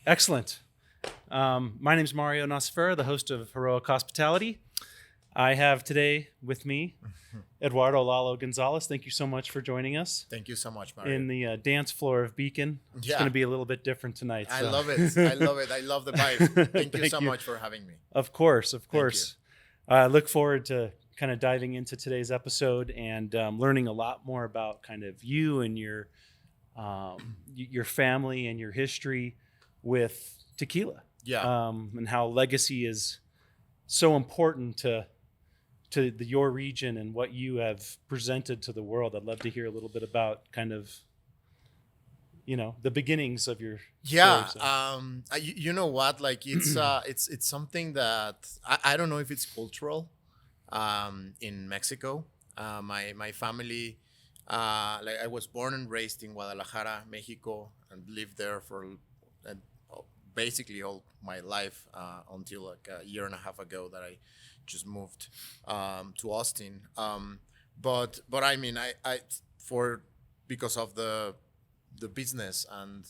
Excellent. My name is Mario Nasfer, the host of Heroic Hospitality. I have today with me Eduardo Lalo González. Thank you so much for joining us. Thank you so much, Mario. In the dance floor of Beacon. It's going to be a little bit different tonight. I love it. I love it. I love the vibe. Thank you so much for having me. Of course. I look forward to kind of diving into today's episode and learning a lot more about kind of you and your family and your history with tequila. Yeah. And how legacy is so important to your region and what you have presented to the world. I'd love to hear a little bit about kind of, the beginnings of your story, so. You know what? Like it's something that I don't know if it's cultural in Mexico. My family, like I was born and raised in Guadalajara, Mexico, and lived there for basically all my life until like a year and a half ago that I just moved to Austin. But I mean, I because of the business and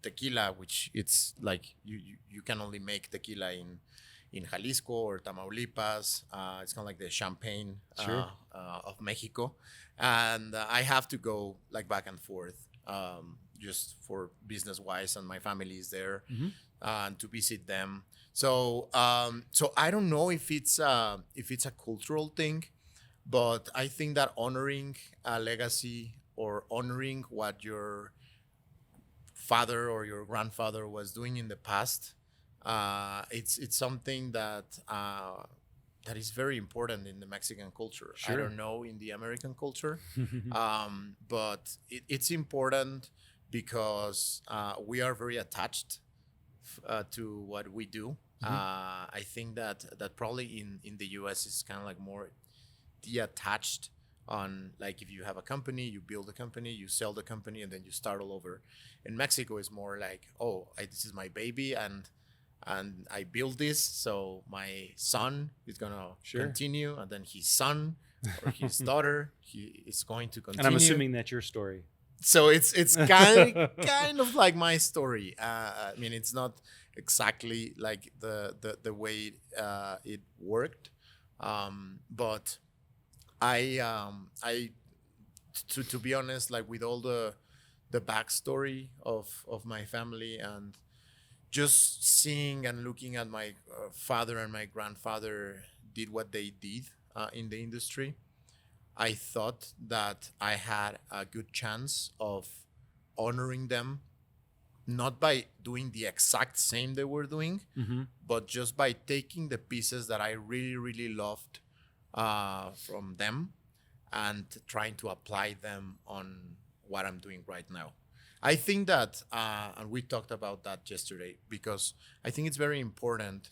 tequila, which it's like you can only make tequila in Jalisco or Tamaulipas. It's kind of like the champagne of Mexico, and I have to go like back and forth just for business wise, and my family is there to visit them. So I don't know if it's a cultural thing, but I think that honoring a legacy or honoring what your father or your grandfather was doing in the past, it's something that is very important in the Mexican culture. Sure. I don't know in the American culture, but it's important because we are very attached to what we do. I think that probably in the US is kind of like more detached on, like, if you have a company, you build a company, you sell the company, and then you start all over. In Mexico is more like, this is my baby, and I build this, so my son is gonna continue, and then his son or his daughter, he is going to continue. And I'm assuming that's your story. So it's kind of like my story. I mean, it's not exactly like the way it worked, but I to be honest, like with all the backstory of my family and just seeing and looking at my father and my grandfather did what they did in the industry, I thought that I had a good chance of honoring them, not by doing the exact same they were doing, but just by taking the pieces that I really, really loved from them and trying to apply them on what I'm doing right now. I think that, and we talked about that yesterday, because I think it's very important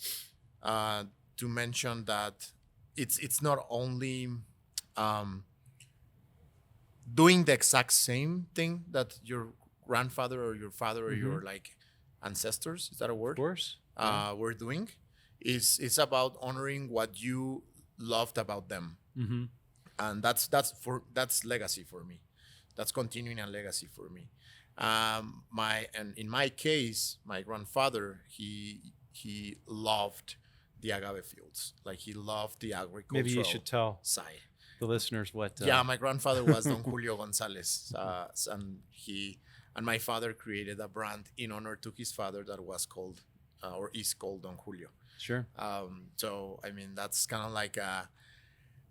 to mention that it's not only doing the exact same thing that your grandfather or your father or your like ancestors, is that a word? Of course. Were doing. It's about honoring what you loved about them, and that's legacy for me. That's continuing a legacy for me. And in my case, my grandfather, he loved the agave fields. Like, he loved the agricultural. Maybe you should tell side. The listeners what. Yeah, my grandfather was Don Julio González, and my father created a brand in honor to his father that was called or is called Don Julio. Sure. So I mean, that's kind of like a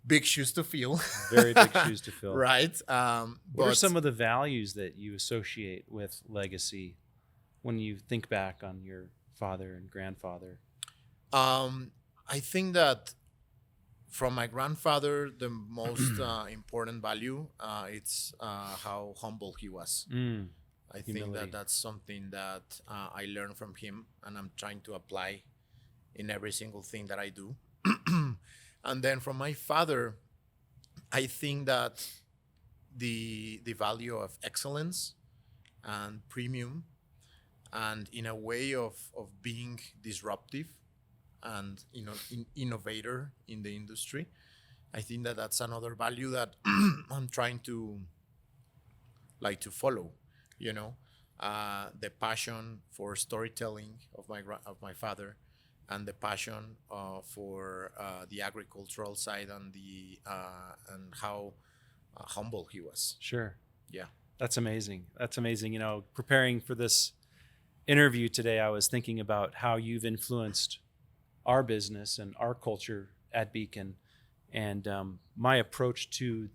big shoes to fill. Very big shoes to fill. Right. What are some of the values that you associate with legacy when you think back on your father and grandfather? I think that from my grandfather, the most important value, it's how humble he was. I think that that's something that I learned from him, and I'm trying to apply in every single thing that I do. And then from my father, I think that the value of excellence and premium, and in a way of being disruptive and innovator in the industry. I think that that's another value that I'm trying to follow. the passion for storytelling of my father, and the passion for the agricultural side and the and how humble he was. Sure. Yeah. That's amazing. That's amazing. You know, preparing for this interview today, I was thinking about how you've influenced our business and our culture at Beacon, and my approach to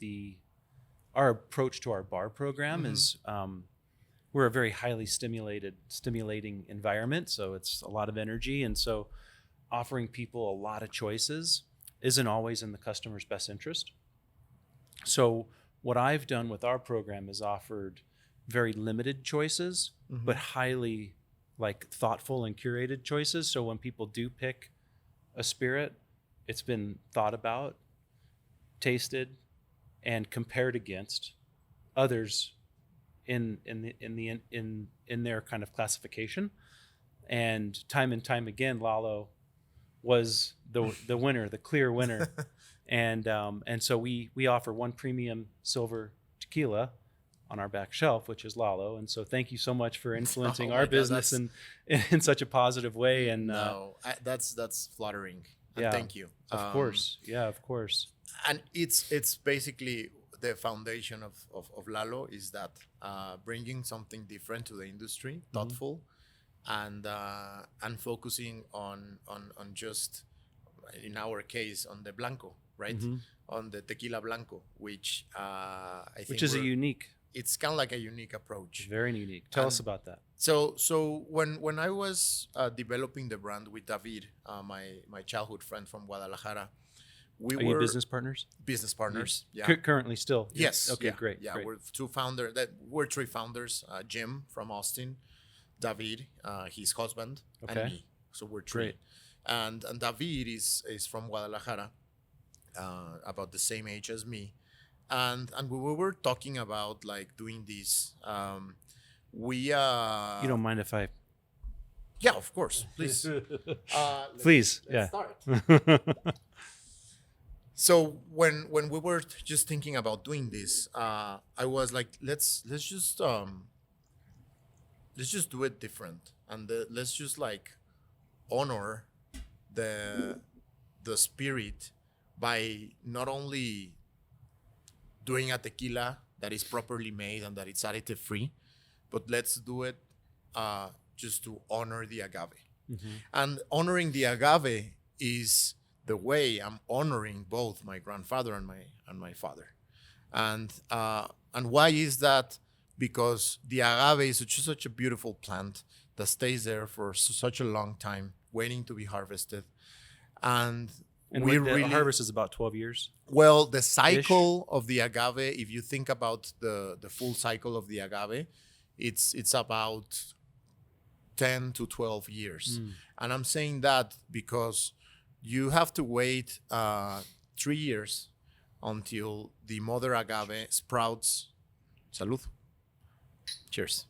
our bar program is we're a very highly stimulating environment, so it's a lot of energy, and so offering people a lot of choices isn't always in the customer's best interest. So what I've done with our program is offered very limited choices, but highly like thoughtful and curated choices. So when people do pick a spirit, it's been thought about, tasted, and compared against others in their kind of classification. And time again, Lalo was the winner, the clear winner. And so we offer one premium silver tequila on our back shelf, which is Lalo. And so thank you so much for influencing our business in such a positive way. And that's flattering. And yeah, thank you. Of course. Yeah, of course. And it's basically the foundation of Lalo is that bringing something different to the industry, thoughtful, and focusing on just, in our case, on the Blanco, right? On the tequila Blanco, which I think which is it's kind of like a unique approach. Very unique. Tell us about that. So when I was developing the brand with David, my childhood friend from Guadalajara, we Are were you business partners? Business partners. Yeah. Currently still. Yes. Okay. Yeah. Great. Yeah. Great. We're three founders. Jim from Austin, David, his husband, Okay. and me. So we're three. Great. And David is from Guadalajara, about the same age as me, and we were talking about like doing this. You don't mind if I? Yeah, of course. Please. Please. Let's Yeah. start. So when we were just thinking about doing this, I was like, let's just do it different, and let's just like honor the spirit by not only doing a tequila that is properly made and that it's additive free, but let's do it just to honor the agave. And honoring the agave is the way I'm honoring both my grandfather and my father. And why is that? Because the agave is such a beautiful plant that stays there for such a long time, waiting to be harvested. And the harvest is about 12 years. Well, the cycle of the agave, if you think about the full cycle of the agave, it's about 10 to 12 years. And I'm saying that because you have to wait 3 years until the mother agave sprouts. Salud. Cheers.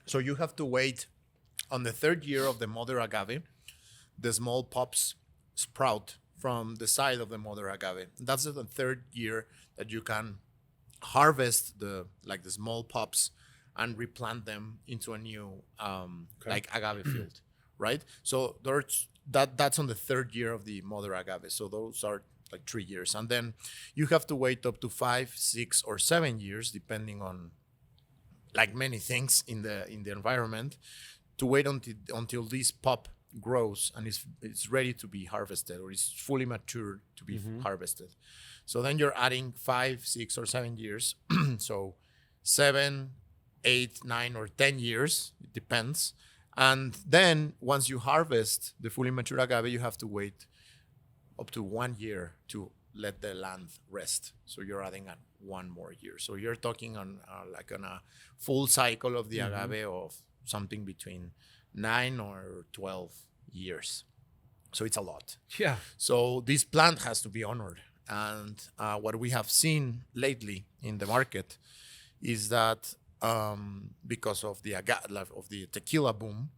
So you have to wait on the third year of the mother agave, the small pops sprout from the side of the mother agave. That's the third year that you can harvest the small pops and replant them into a new like agave field, right? So that's on the third year of the mother agave. So those are like 3 years, and then you have to wait up to 5, 6, or 7 years, depending on like many things in the environment, to wait until this pop grows and it's ready to be harvested, or is fully mature to be harvested. So then you're adding 5, 6, or 7 years. So 7, 8, 9, or 10 years, it depends. And then once you harvest the fully mature agave, you have to wait up to 1 year to let the land rest. So you're adding 1 more year. So you're talking on a full cycle of the agave of something between 9 or 12 years. So it's a lot. Yeah. So this plant has to be honored. And what we have seen lately in the market is that because of the tequila boom,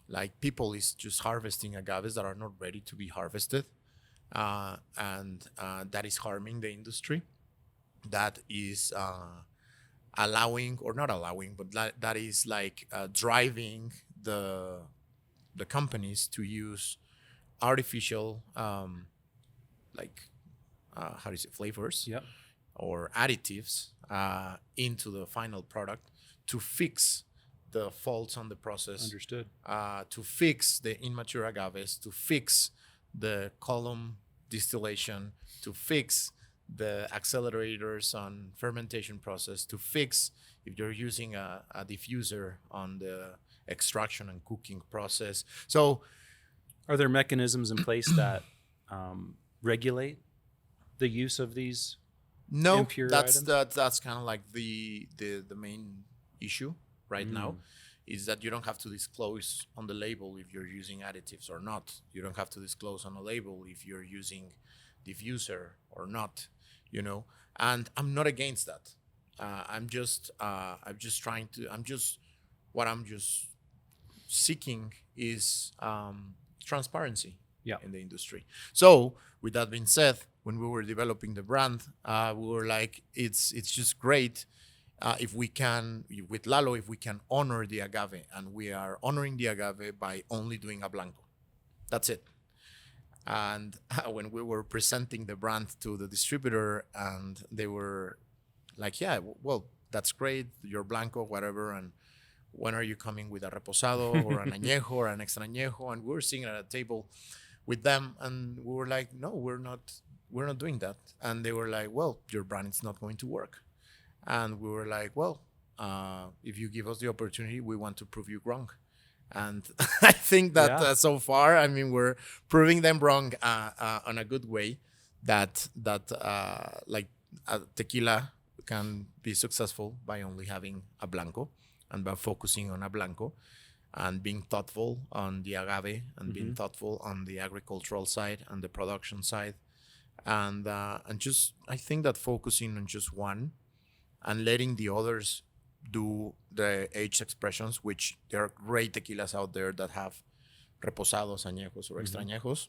like people is just harvesting agaves that are not ready to be harvested, and that is harming the industry. that is allowing, or not allowing, but that is like driving the companies to use artificial like how do you say, flavors Yep. or additives into the final product to fix the faults on the process, Understood. to fix the immature agaves, to fix the column distillation, to fix the accelerators on fermentation process, to fix if you're using a diffuser on the extraction and cooking process. So Are there mechanisms in place that regulate the use of these no, impure that's items? that's kind of like the main issue right now, is that you don't have to disclose on the label if you're using additives or not. You don't have to disclose on the label if you're using diffuser or not, you know. And I'm not against that. I'm just trying to. I'm just seeking is transparency Yeah. in the industry. So, with that being said, when we were developing the brand, we were like, it's just great if we can, with Lalo, if we can honor the agave, and we are honoring the agave by only doing a blanco. That's it. And when we were presenting the brand to the distributor, and they were like, yeah, well, that's great, your blanco, whatever, and when are you coming with a reposado or an añejo or an extra añejo? And we were sitting at a table with them, and we were like, no, we're not doing that. And they were like, well, your brand is not going to work. And we were like, well, if you give us the opportunity, we want to prove you wrong. And I think that Yeah. so far, I mean, we're proving them wrong on a good way. That like tequila can be successful by only having a blanco, and by focusing on a blanco, and being thoughtful on the agave, and being thoughtful on the agricultural side and the production side, and just I think that focusing on just one and letting the others do the age expressions, which there are great tequilas out there that have reposados, añejos, or extra añejos.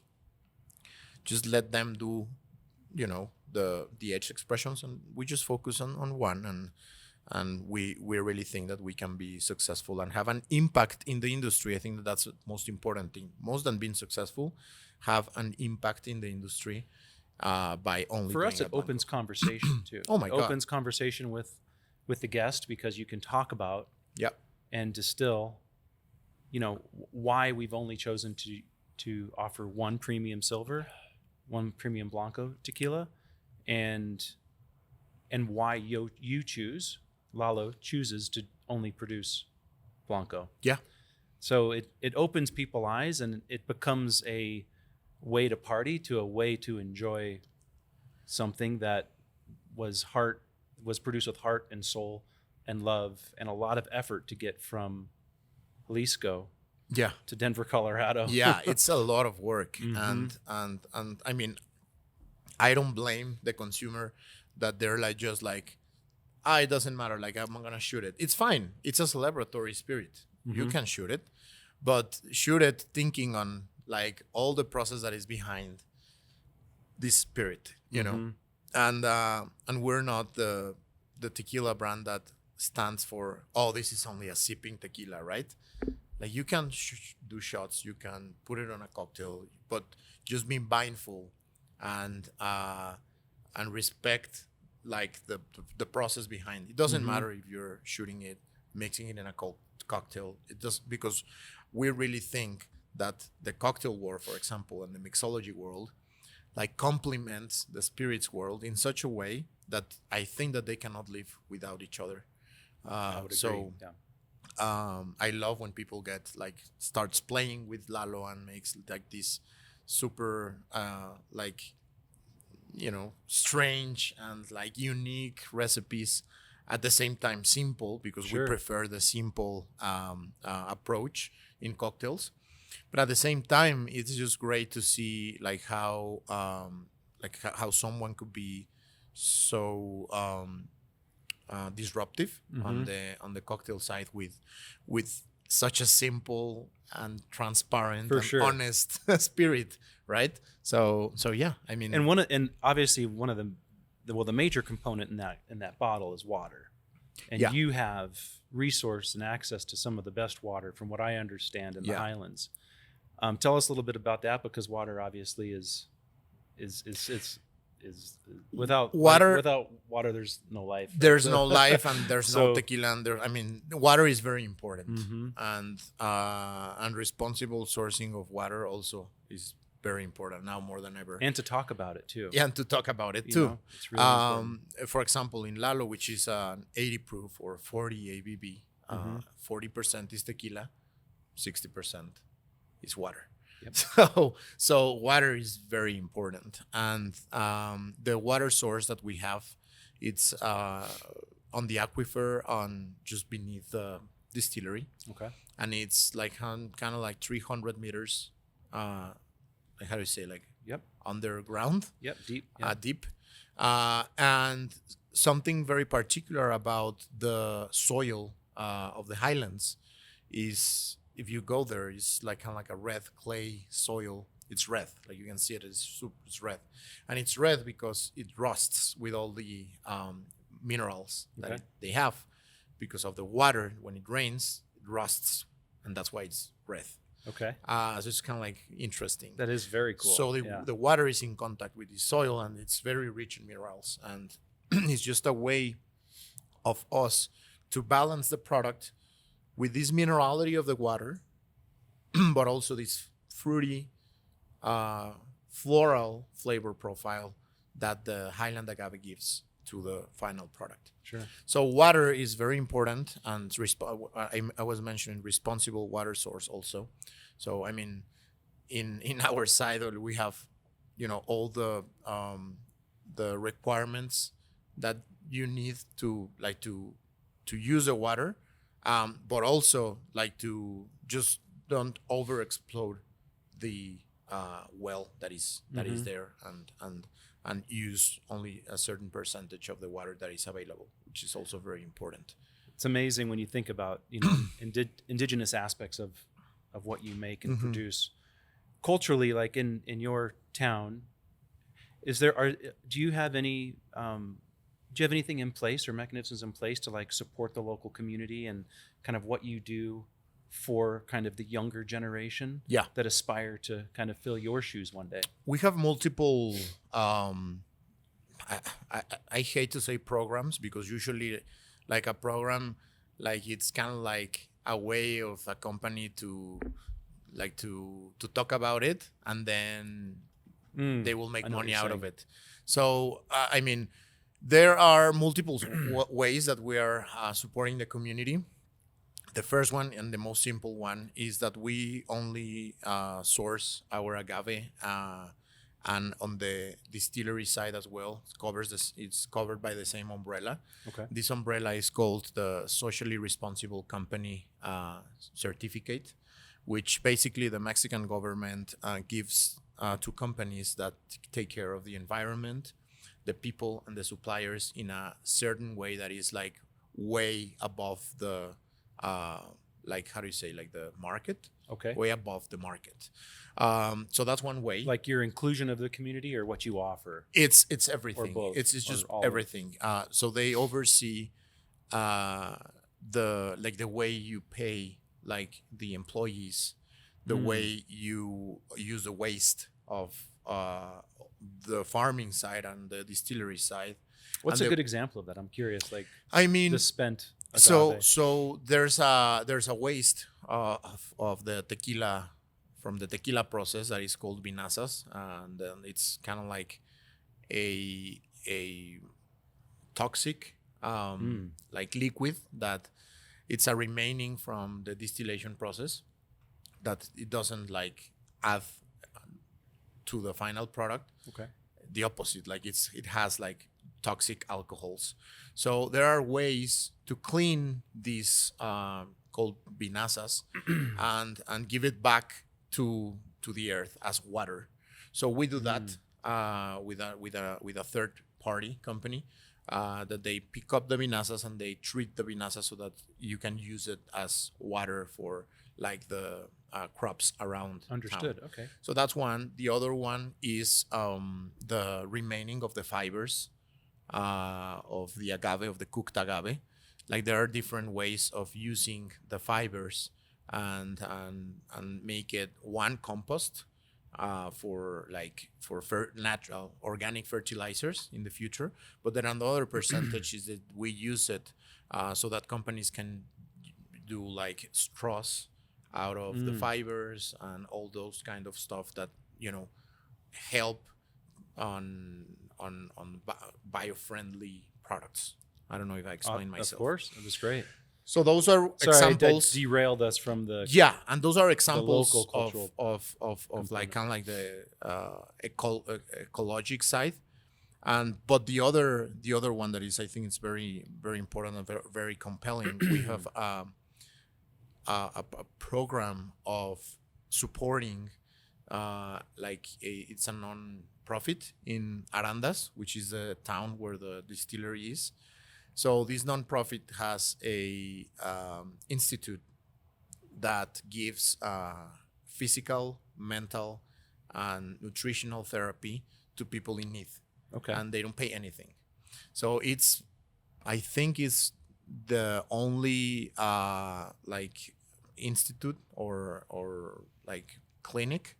Just let them do, you know, the age expressions, and we just focus on one, and we really think that we can be successful and have an impact in the industry. I think that that's the most important thing, most than being successful, have an impact in the industry by only For doing us, a it blanco. opens conversation too. Oh my It God. opens conversation with the guest, because you can talk about Yeah. and distill, why we've only chosen to offer one premium silver, one premium blanco tequila, and why you choose, Lalo chooses to only produce blanco. Yeah. So it opens people's eyes, and it becomes a way to party, to a way to enjoy something that was produced with heart and soul and love and a lot of effort to get from Jalisco Yeah. to Denver, Colorado. Yeah, it's a lot of work. Mhm. And I mean, I don't blame the consumer that they're like, just like, it doesn't matter, like, I'm gonna shoot it. It's fine. It's a celebratory spirit. You can shoot it, but shoot it thinking on like all the process that is behind this spirit, you know. And we're not the tequila brand that stands for, oh, this is only a sipping tequila, right? Like, you can do shots, you can put it on a cocktail, but just be mindful and respect like the process behind it. It doesn't matter if you're shooting it, mixing it in a cocktail. It just, because we really think that the cocktail world, for example, and the mixology world, like, complements the spirits world in such a way that I think that they cannot live without each other. I would agree. So Yeah. I love when people starts playing with Lalo and makes like this super like, you know, strange and like unique recipes, at the same time simple, because we Sure. prefer the simple approach in cocktails. But at the same time, it's just great to see like how someone could be so disruptive on the cocktail side with such a simple and transparent For and sure. honest spirit, right? So yeah, I mean, And obviously one of the the major component in that bottle is water, and Yeah. you have resource and access to some of the best water, from what I understand, in the Highlands. Tell us a little bit about that, because water obviously is without Water. without water there's no life. Right? There's no life, and there's no So- tequila. And I mean, water is very important, Mhm. and responsible sourcing of water also is very important now more than ever. and to talk about it too. Yeah, and to talk about it You too. know, it's really important. For example, in Lalo, which is an 80 proof or 40 ABV, Mm-hmm. 40% is tequila, 60% is water. Yep. So water is very important, and the water source that we have, it's on the aquifer, on just beneath the distillery, Okay. and it's like kind of like 300 meters. Like how do you say, like Yep. underground, Yep. Deep. Yep. deep, and something very particular about the soil of the highlands is, if you go there, it's like kind of like a red clay soil. It's red, like you can see it. It's red, and it's red because it rusts with all the minerals that Okay. they have, because of the water. When it rains, it rusts, and that's why it's red. Okay. So it's kind of like interesting. That is very cool. So Yeah. the water is in contact with the soil, and it's very rich in minerals, and it's just a way of us to balance the product with this minerality of the water, but also this fruity, floral flavor profile that the Highland Agave gives to the final product. Sure. So water is very important, and I was mentioning responsible water source also. So I mean, in our side, we have, all the requirements that you need to use the water, but also like to just don't over explode the well that is there, and use only a certain percentage of the water that is available, which is also very important. It's amazing when you think about indigenous aspects of what you make and produce culturally. Like in your town, do you have anything in place or mechanisms in place to like support the local community and kind of what you do for kind of the younger generation Yeah. that aspire to kind of fill your shoes one day? We have multiple. I hate to say programs, because usually, like a program, like it's kind of like a way of a company to talk about it, and then they will make I know what money you're out of saying. it. So I mean, there are multiple ways that we are supporting the community. The first one, and the most simple one, is that we only source our agave, and on the distillery side as well, it's covered by the same umbrella. Okay. This umbrella is called the Socially Responsible Company Certificate, which basically the Mexican government gives to companies that take care of the environment, the people, and the suppliers in a certain way that is like way above the like, how do you say, like the market? Okay. Way above the market. So that's one way. Like your inclusion of the community, or what you offer? It's everything. both, It's or just all of it. everything. So they oversee the way you pay like the employees, the way you use the waste of the farming side and the distillery side. What's And a good example of that? I'm curious. Like I mean, the spent agave. so there's a waste of the tequila from the tequila process that is called vinazas, and then it's kind of like a toxic like liquid that it's a remaining from the distillation process that it doesn't like add to the final product. Okay. The opposite, like it has like toxic alcohols. So there are ways to clean these called vinazas and give it back to the earth as water. So we do that with a third party company that they pick up the vinazas and they treat the vinazas so that you can use it as water for like the crops around Understood. town. Okay. So that's one. The other one is the remaining of the fibers of the agave, of the cooked agave. Like there are different ways of using the fibers and make it one compost for natural organic fertilizers in the future. But then another percentage is that we use it so that companies can do like straws out of the fibers and all those kind of stuff that help on bio-friendly products. I don't know if I explained myself. Of course, it was great. So those are Sorry, examples. that derailed us from the Yeah, and those are examples local cultural of like kind of like the ecologic side. But the other one that is, I think, it's very very important and very, very compelling. We have a program of supporting it's a non-profit in Arandas, which is the town where the distillery is. So this non-profit has a institute that gives physical, mental, and nutritional therapy to people in need. Okay. And they don't pay anything. So I think it's the only institute or like clinic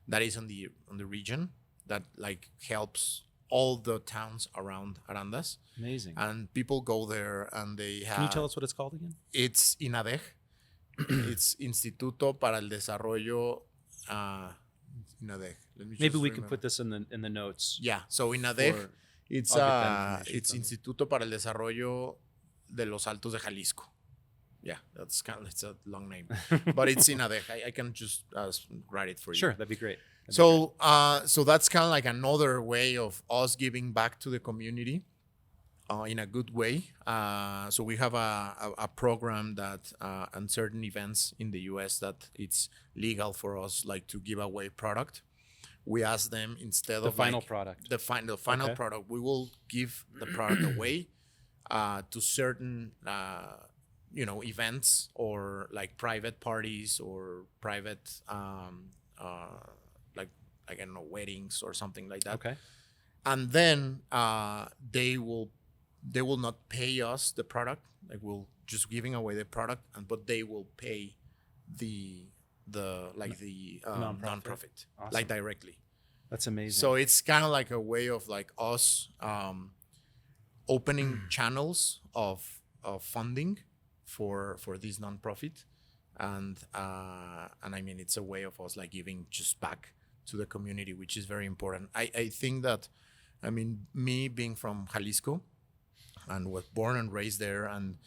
that is on the region that like helps all the towns around Arandas. Amazing. And people go there and they have. Can you tell us what it's called again? It's INADEG. It's Instituto para el Desarrollo. INADEG. Maybe we can put this in the notes. Yeah. So INADEG, it's Instituto para el Desarrollo de los Altos de Jalisco. Yeah, it's a long name, but it's INADEG. I can just write it for you. Sure, that'd be great. So that's kind of like another way of us giving back to the community in a good way. So we have a program that on certain events in the US that it's legal for us like to give away product. We ask them instead the of final like, product. the final product, we will give the product away to certain events or like private parties or private I don't know, weddings or something like that. Okay. And then they will not pay us the product. Like we'll just giving away the product, but they will pay the non-profit Awesome. like directly. That's amazing. So it's kind of like a way of like us opening channels of funding for this non-profit, and I mean it's a way of us like giving just back to the community, which is very important. I think that, I mean, me being from Jalisco and was born and raised there and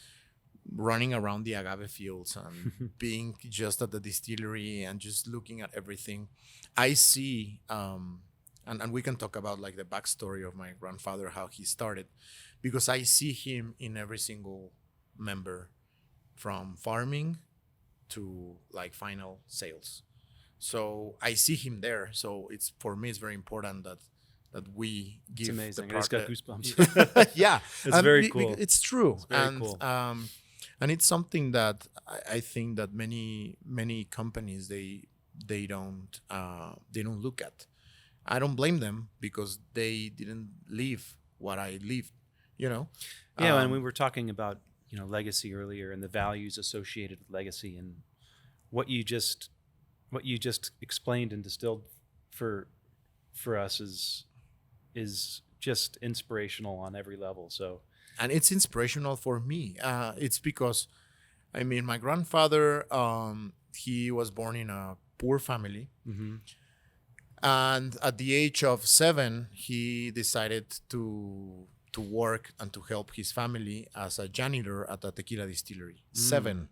running around the agave fields and being just at the distillery and just looking at everything, I see, and we can talk about like the backstory of my grandfather, how he started, because I see him in every single member from farming to like final sales. So I see him there. So it's for me, it's very important that we give. It's amazing. The I just got goosebumps. Yeah, it's very cool. It's true, it's very cool. And it's something that I think that many companies they don't look at. I don't blame them because they didn't live what I lived. Yeah, and we were talking about legacy earlier and the values associated with legacy, and what you just explained and distilled for us is just inspirational on every level. So, and it's inspirational for me. It's because, I mean, my grandfather, he was born in a poor family, and at the age of 7, he decided to work and to help his family as a janitor at a tequila distillery. 7.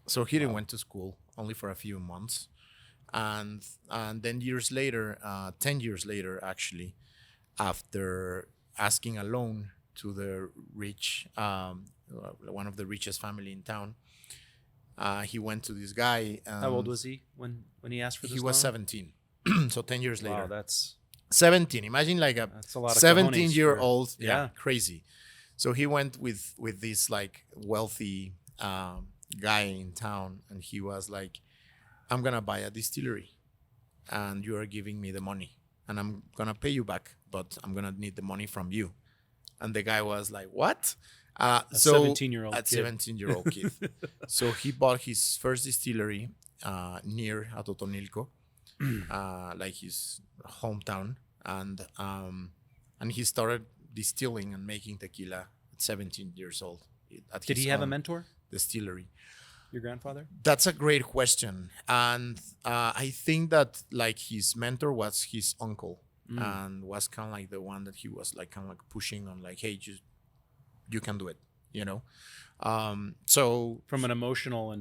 So he didn't went to school, only for a few months. And then years later, 10 years later, actually, after asking a loan to the rich, one of the richest family in town, he went to this guy. How old was he when he asked for this He was loan? 17. So 10 years later. Wow, that's 17. Imagine like a lot of 17-year-old. Yeah, crazy. So he went with this like wealthy guy in town, and he was like, I'm gonna buy a distillery and you are giving me the money and I'm gonna pay you back, but I'm gonna need the money from you. And the guy was like, what? A So 17-year-old at kid. 17-year-old kid. So he bought his first distillery near Atotonilco, like his hometown, and he started distilling and making tequila at 17 years old. Did he have a mentor? Distillery. Your grandfather? That's a great question, and I think that like his mentor was his uncle, and was kind of like the one that he was like kind of like pushing on, like, hey, you can do it, you know. So From an emotional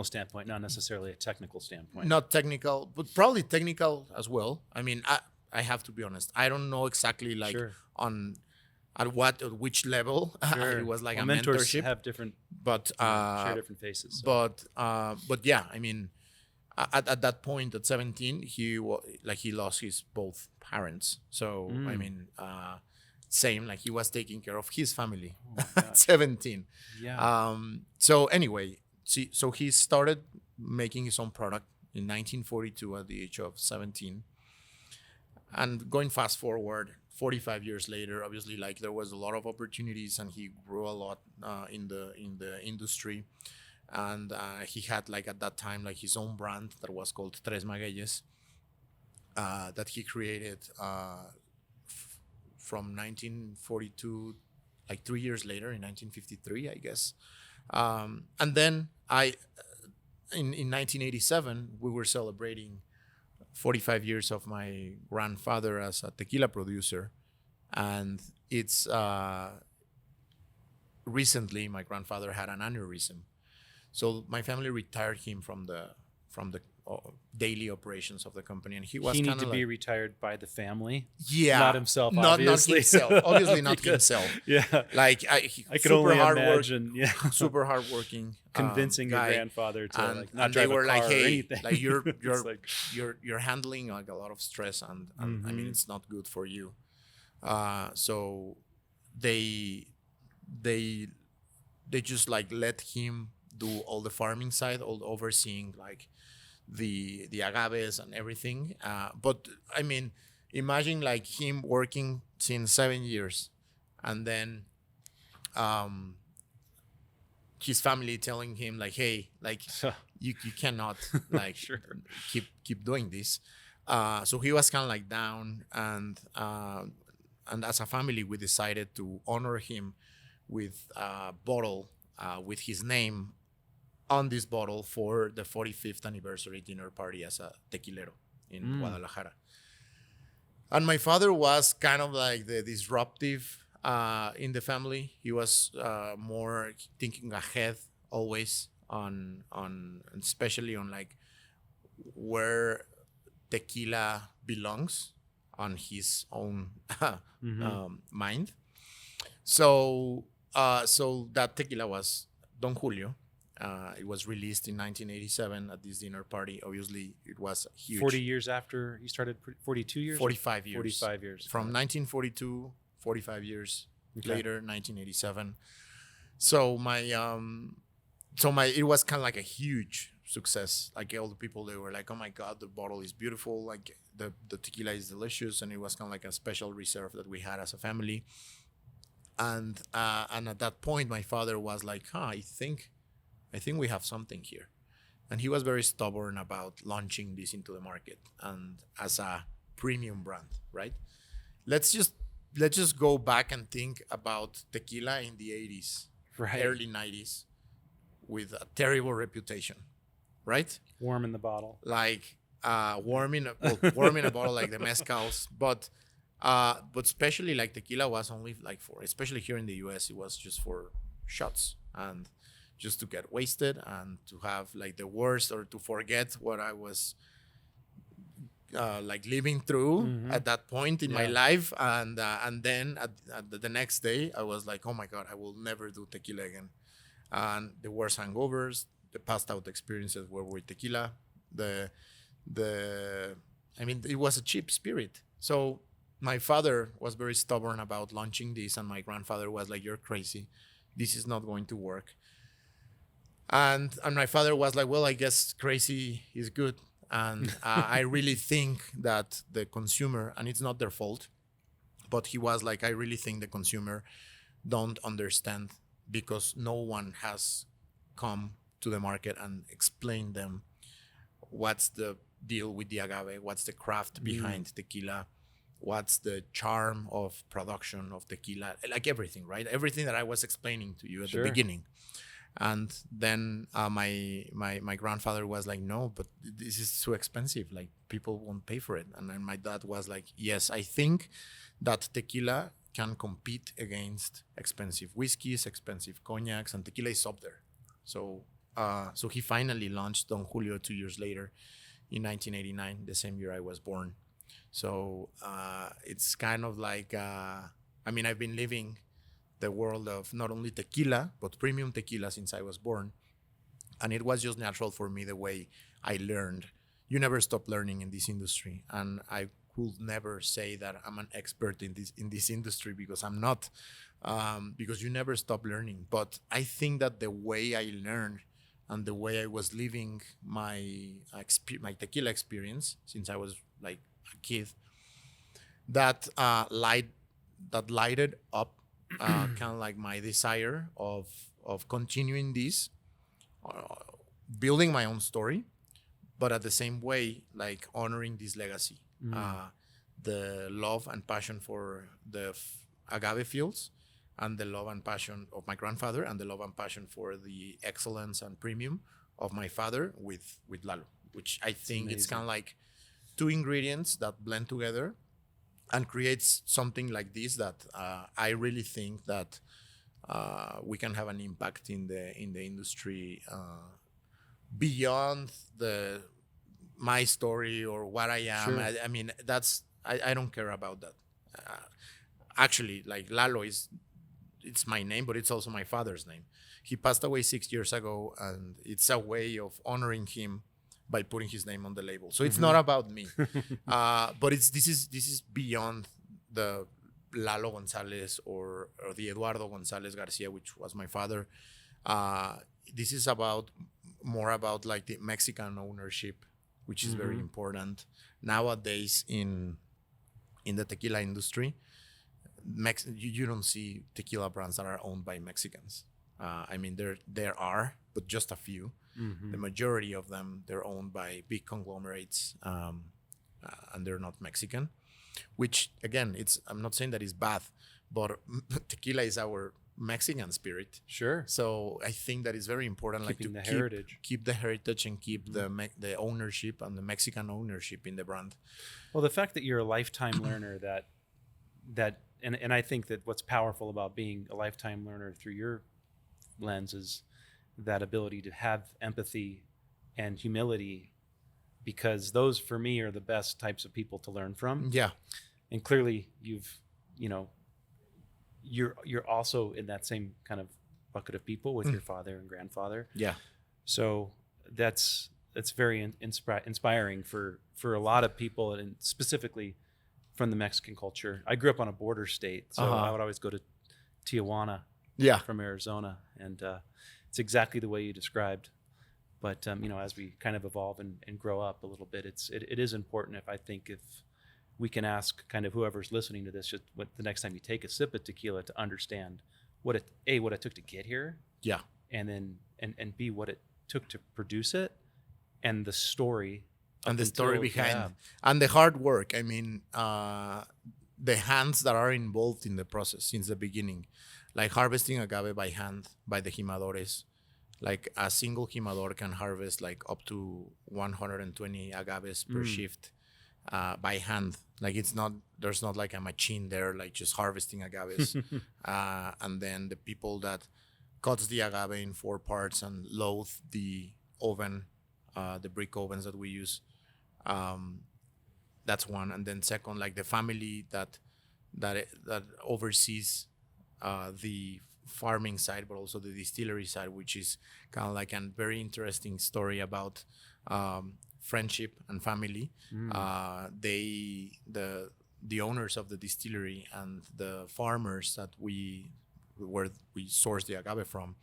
standpoint, not necessarily a technical standpoint. not technical, but probably technical as well. I mean, I have to be honest. I don't know exactly like Sure. at which level Sure. it was like Well, a mentors mentorship, have different, but share different faces. So. but yeah, I mean, at that point at 17, he lost his both parents. So I mean, same, like he was taking care of his family at 17. Yeah. So anyway, so he started making his own product in 1942 at the age of 17. And going fast forward 45 years later, obviously, like there was a lot of opportunities, and he grew a lot in the industry. And he had, like, at that time, like his own brand that was called Tres Magueyes, that he created from 1942, like 3 years later in 1953, I guess. And then in 1987, we were celebrating 45 years of my grandfather as a tequila producer. And it's recently my grandfather had an aneurysm. So my family retired him from the daily operations of the company, and he was He kind need of to be retired by the family. yeah, Not himself, not obviously. himself, obviously not Because- himself. Yeah. Like I could super only hard imagine. Yeah. super hardworking, Convincing your guy. grandfather to And, like not and they drive were a car like, or hey, anything. like you're It's like, you're handling like a lot of stress, and I mean, it's not good for you. So they just like let him do all the farming side, all overseeing like the agaves and everything. But I mean, imagine like him working since 7 years, and then his family telling him like, hey, like you cannot like Sure. keep doing this. So he was kind of like down, and as a family we decided to honor him with a bottle with his name on this bottle for the 45th anniversary dinner party as a tequilero in Guadalajara. And my father was kind of like the disruptive in the family. He was more thinking ahead always on especially on like where tequila belongs on his own mind. So that tequila was Don Julio. It was released in 1987 at this dinner party. Obviously, it was huge. 40 years after you started, 42 years? 45 years. 45 years. From 1942, 45 years Okay. later, 1987. So it was kind of like a huge success. Like all the people, they were like, oh my God, the bottle is beautiful. Like the tequila is delicious. And it was kind of like a special reserve that we had as a family. And at that point, my father was like, I think we have something here. And he was very stubborn about launching this into the market and as a premium brand, right? Let's just go back and think about tequila in the 80s, Right. early 90s, with a terrible reputation, right? Warm in the bottle. Like warm in a bottle like the mezcals, but especially like tequila was only like for, especially here in the US, it was just for shots and just to get wasted and to have like the worst, or to forget what I was like living through at that point in my life. And then at the next day I was like, oh my God, I will never do tequila again. And the worst hangovers, the passed out experiences were with tequila. I mean, it was a cheap spirit. So my father was very stubborn about launching this, and my grandfather was like, you're crazy, this is not going to work. And my father was like, well, I guess crazy is good. And I really think that the consumer, and it's not their fault, But he was like, I really think the consumer don't understand because no one has come to the market and explained them what's the deal with the agave, what's the craft behind tequila, what's the charm of production of tequila, like everything, right? Everything that I was explaining to you at the beginning. And then my grandfather was like, no, but this is too expensive. Like, people won't pay for it. And then my dad was like, yes, I think that tequila can compete against expensive whiskeys, expensive cognacs, and tequila is up there. So so he finally launched Don Julio 2 years later in 1989, the same year I was born. So it's kind of like, I mean, I've been living the world of not only tequila, but premium tequila since I was born. And it was just natural for me the way I learned. You never stop learning in this industry. And I could never say that I'm an expert in this industry, because I'm not, because you never stop learning. But I think that the way I learned and the way I was living my tequila experience since I was like a kid, that lighted up kind of like my desire of continuing this, building my own story, but at the same way, like honoring this legacy, the love and passion for the agave fields, and the love and passion of my grandfather, and the love and passion for the excellence and premium of my father with Lalo, which I think it's kind of like two ingredients that blend together and creates something like this that I really think that we can have an impact in the industry beyond my story or what I am. Sure. I mean, I don't care about that. Actually, like Lalo it's my name, but it's also my father's name. He passed away 6 years ago, and it's a way of honoring him by putting his name on the label. So it's not about me, but this is beyond the Lalo González or the Eduardo González Garcia, which was my father. This is more about like the Mexican ownership, which is very important nowadays in the tequila industry. You don't see tequila brands that are owned by Mexicans. I mean, there are, but just a few. The majority of them, they're owned by big conglomerates, and they're not Mexican. Which, again, I'm not saying that it's bad, but tequila is our Mexican spirit. Sure. So I think that it's very important, Keeping like the to heritage. keep the heritage and keep the ownership and the Mexican ownership in the brand. Well, the fact that you're a lifetime learner, and I think that what's powerful about being a lifetime learner through your lens is that ability to have empathy and humility, because those for me are the best types of people to learn from. Yeah. And clearly you're also in that same kind of bucket of people with your father and grandfather. Yeah. So that's very inspiring for a lot of people, and specifically from the Mexican culture. I grew up on a border state, so I would always go to Tijuana from Arizona, and it's exactly the way you described. But as we kind of evolve and grow up a little bit, it is important, if we can ask kind of whoever's listening to this, just the next time you take a sip of tequila, to understand what it took to get here, and then and B, what it took to produce it, and the story behind and the hard work. I mean, the hands that are involved in the process since the beginning, like harvesting agave by hand by the jimadores. Like a single jimador can harvest like up to 120 agaves per shift by hand. Like there's not like a machine there, like just harvesting agaves. And then the people that cuts the agave in 4 parts and load the oven, the brick ovens that we use. That's one. And then second, like the family that oversees the farming side, but also the distillery side, which is kind of like a very interesting story about friendship and family. The owners of the distillery and the farmers that where we source the agave from,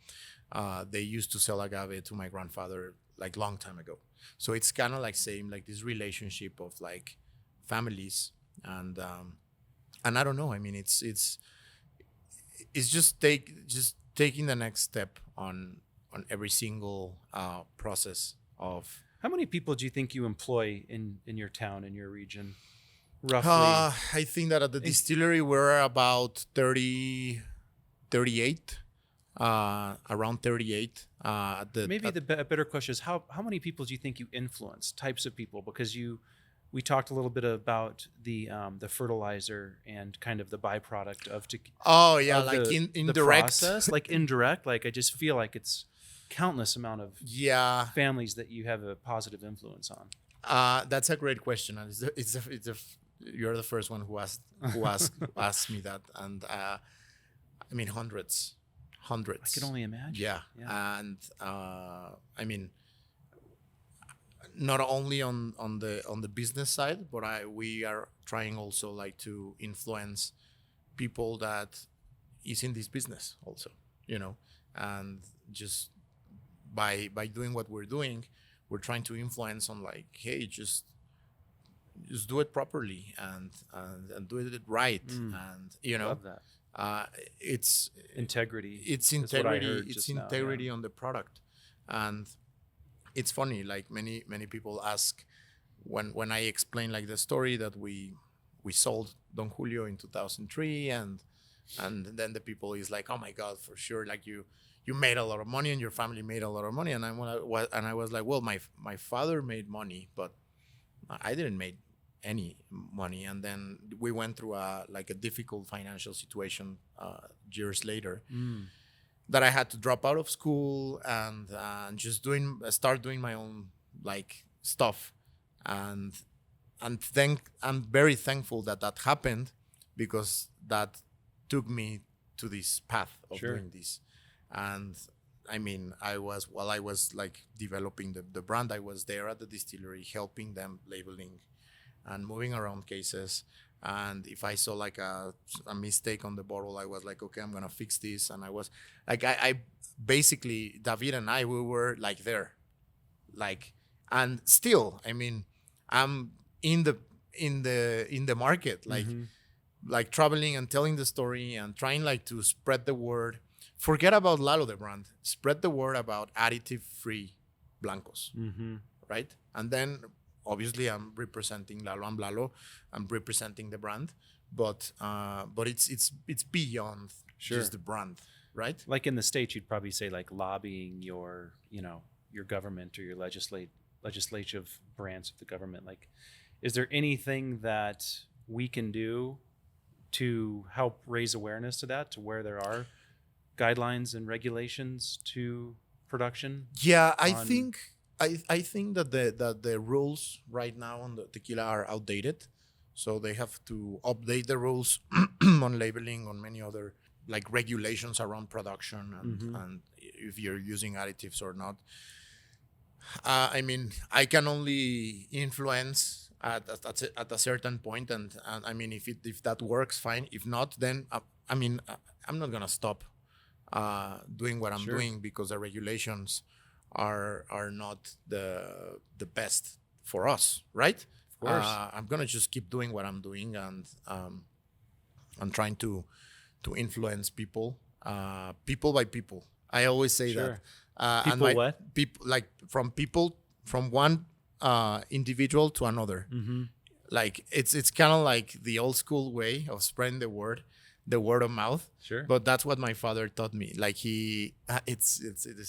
they used to sell agave to my grandfather like long time ago. So it's kind of like same like this relationship of like families and I don't know. I mean, it's just taking the next step on every single process of. How many people do you think you employ in your town, in your region, roughly? I think that at the distillery we're about 30, 38, around 38. Maybe a better question is how many people do you think you influence? Types of people, because we talked a little bit about the fertilizer and kind of the byproduct of Oh yeah, of like the indirect process, like indirect. Like I just feel like it's countless amount of families that you have a positive influence on. That's a great question, and you're the first one who asked me that, and I mean hundreds. I can only imagine. Yeah. And I mean, not only on the business side, but we are trying also like to influence people that is in this business also, and just by doing what we're doing, we're trying to influence on like, hey, just do it properly and do it right, and Love that. it's Integrity. It's is what I integrity. heard It's just now, integrity on the product, and it's funny. Like many people ask when I explain like the story that we sold Don Julio in 2003, and then the people is like, oh my God, for sure, like you made a lot of money and your family made a lot of money, and I was like, well, my father made money, but I didn't make any money. And then we went through a difficult financial situation years later, that I had to drop out of school and just start doing my own like stuff, and I'm very thankful that happened, because that took me to this path of doing this. And I mean, while I was like developing the brand, I was there at the distillery helping them labeling and moving around cases. And if I saw like a mistake on the bottle, I was like, okay, I'm gonna fix this. And I was like, I basically, David and I, we were like there, like, and still, I mean, I'm in the market, like, like traveling and telling the story and trying like to spread the word. Forget about Lalo, the brand. Spread the word about additive-free Blancos, right? And then obviously I'm representing Lalo and Lalo. I'm representing the brand, but it's beyond just the brand, right? Like in the States, you'd probably say like lobbying your government or your legislative branch of the government. Like, is there anything that we can do to help raise awareness to that, to where there are guidelines and regulations to production? Yeah, I think that the rules right now on the tequila are outdated, so they have to update the rules on labeling, on many other like regulations around production, and if you're using additives or not. I mean, I can only influence at a certain point, and I mean, if that works, fine. If not, then I mean, I'm not gonna stop doing what I'm doing, because the regulations are not the best for us, right? Of course. I'm gonna just keep doing what I'm doing, and I'm trying to influence people, people by people. I always say that. People From one individual to another. Like it's kind of like the old school way of spreading the word of mouth. Sure. But that's what my father taught me. Like it's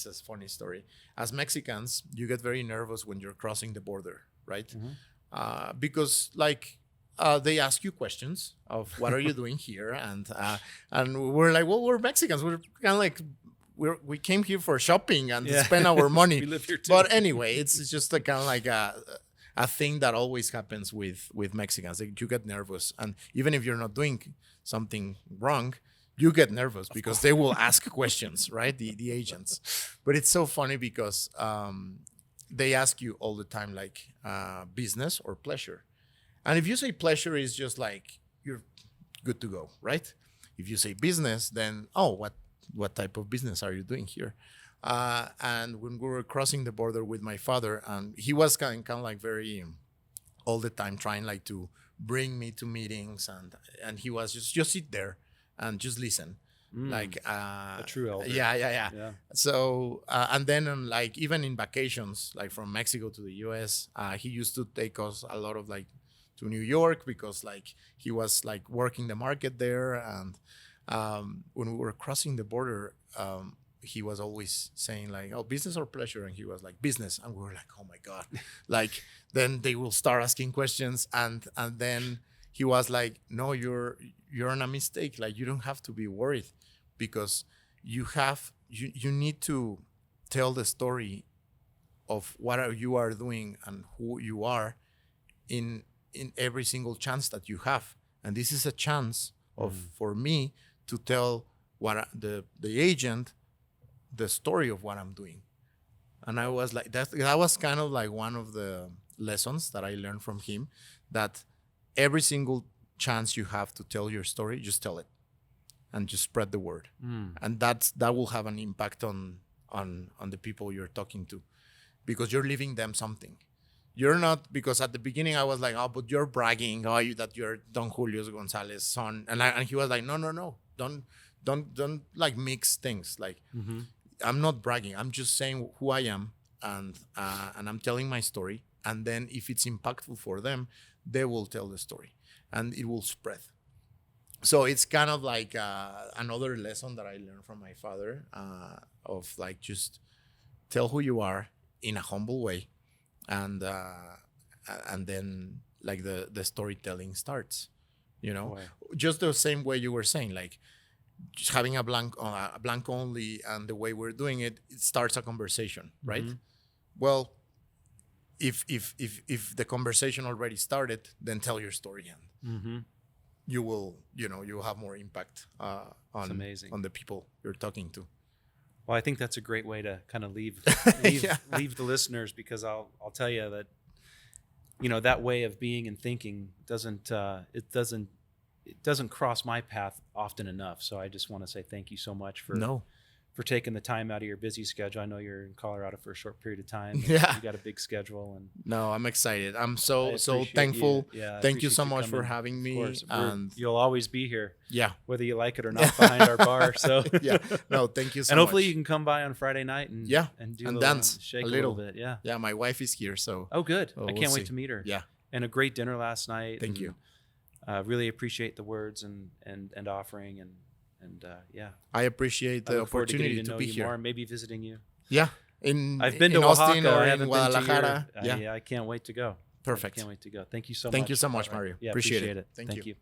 a funny story. As Mexicans, you get very nervous when you're crossing the border, right? Because like they ask you questions of what are you doing here, and we're like, well, we're Mexicans. We're kind of like we came here for shopping and to spend our money. We live here too. But anyway, it's just a kind of like a thing that always happens with Mexicans. Like, you get nervous, and even if you're not doing something wrong, you get nervous because they will ask questions, right? The agents. But it's so funny because they ask you all the time, like business or pleasure. And if you say pleasure, is just like you're good to go, right? If you say business, then what type of business are you doing here? And when we were crossing the border with my father, and he was kind of like very all the time trying like to bring me to meetings, and he was just sit there and just listen. Like a true elder. Yeah. So and then like even in vacations, like from Mexico to the US, he used to take us a lot of like to New York, because like he was like working the market there. And when we were crossing the border, he was always saying like, oh, business or pleasure, and he was like, business. And we were like, oh my god. Like then they will start asking questions, and then he was like, no, you're on a mistake. Like you don't have to be worried, because you need to tell the story of what you are doing and who you are in every single chance that you have. And this is a chance for me to tell what the agent the story of what I'm doing. And I was like, that was kind of like one of the lessons that I learned from him, that every single chance you have to tell your story, just tell it and just spread the word. And that will have an impact on the people you're talking to, because you're leaving them something. You're not, because at the beginning I was like, oh, but you're bragging, that you're Don Julio González son, and he was like, no, don't like mix things. Like I'm not bragging. I'm just saying who I am, and I'm telling my story. And then if it's impactful for them, they will tell the story, and it will spread. So it's kind of like another lesson that I learned from my father, of like just tell who you are in a humble way, and then like the storytelling starts, Wow. just the same way you were saying, like just having a blank only, and the way we're doing it starts a conversation, right? Well, if the conversation already started, then tell your story, and you will you'll have more impact on the people you're talking to. Well, I think that's a great way to kind of leave leave the listeners, because I'll tell you that that way of being and thinking doesn't cross my path often enough. So I just want to say thank you so much for taking the time out of your busy schedule. I know you're in Colorado for a short period of time. Yeah, you got a big schedule, and no, I'm excited. I'm so thankful. Thank you so much for having me. And you'll always be here. Yeah, whether you like it or not, behind our bar. So yeah, no, thank you so much. And hopefully you can come by on Friday night and dance, shake a little bit. Yeah. My wife is here, so good. I can't wait to meet her. Yeah, and a great dinner last night. Thank you. Really appreciate the words and offering, and I appreciate the opportunity to be here. More, maybe visiting you. Yeah, I've been to Austin Oaxaca, or I haven't in Guadalajara. Been to I can't wait to go. Perfect. I can't wait to go. Thank you so much. Thank you so much, Mario. Yeah, appreciate it. Thank you.